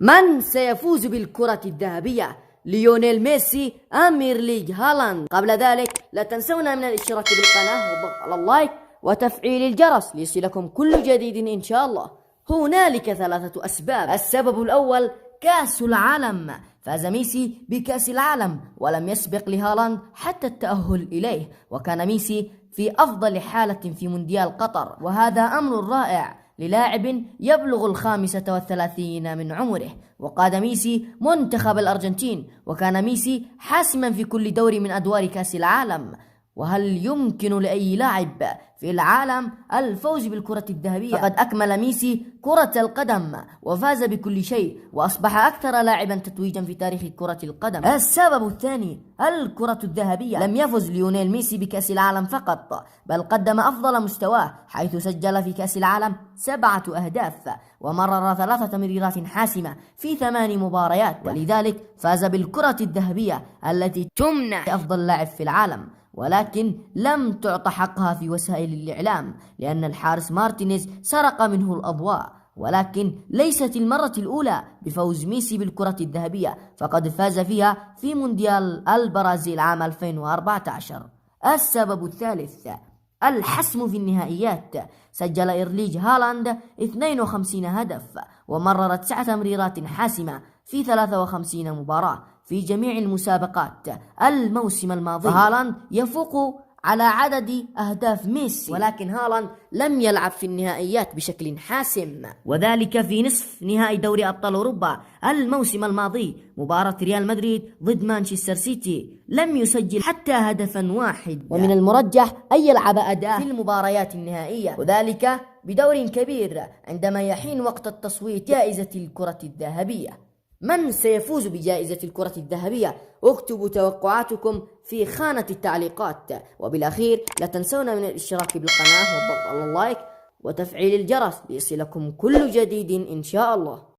من سيفوز بالكرة الذهبية؟ ليونيل ميسي أم إيرلينغ هالاند؟ قبل ذلك لا تنسونا من الاشتراك بالقناة والضغط على اللايك وتفعيل الجرس ليصلكم كل جديد إن شاء الله. هنالك 3 أسباب. السبب الأول كأس العالم. فاز ميسي بكأس العالم ولم يسبق لهالاند حتى التأهل إليه، وكان ميسي في أفضل حالة في مونديال قطر، وهذا أمر رائع للاعب يبلغ 35 من عمره. وقاد ميسي منتخب الأرجنتين، وكان ميسي حاسما في كل دور من أدوار كأس العالم. وهل يمكن لأي لاعب في العالم الفوز بالكرة الذهبية؟ فقد أكمل ميسي كرة القدم وفاز بكل شيء، وأصبح أكثر لاعبا تتويجا في تاريخ كرة القدم. السبب الثاني الكرة الذهبية. لم يفز ليونيل ميسي بكأس العالم فقط، بل قدم أفضل مستواه، حيث سجل في كأس العالم 7 أهداف ومرر 3 تمريرات حاسمة في 8 مباريات، ولذلك فاز بالكرة الذهبية التي تمنح أفضل لاعب في العالم، ولكن لم تعطى حقها في وسائل الإعلام لأن الحارس مارتينيز سرق منه الأضواء. ولكن ليست المرة الأولى بفوز ميسي بالكرة الذهبية، فقد فاز فيها في مونديال البرازيل عام 2014. السبب الثالث الحسم في النهائيات. سجل إيرلينغ هالاند 52 هدف ومرر 9 تمريرات حاسمة في 53 مباراة في جميع المسابقات الموسم الماضي، فهالاند يفوق على عدد أهداف ميسي، ولكن هالاند لم يلعب في النهائيات بشكل حاسم، وذلك في نصف نهائي دوري أبطال أوروبا الموسم الماضي مباراة ريال مدريد ضد مانشستر سيتي، لم يسجل حتى هدفا واحد، ومن المرجح أن يلعب أداء في المباريات النهائية، وذلك بدور كبير عندما يحين وقت التصويت جائزة الكرة الذهبية. من سيفوز بجائزة الكرة الذهبية؟ اكتبوا توقعاتكم في خانة التعليقات، وبالأخير لا تنسونا من الاشتراك بالقناة والضغط على اللايك وتفعيل الجرس ليصلكم كل جديد إن شاء الله.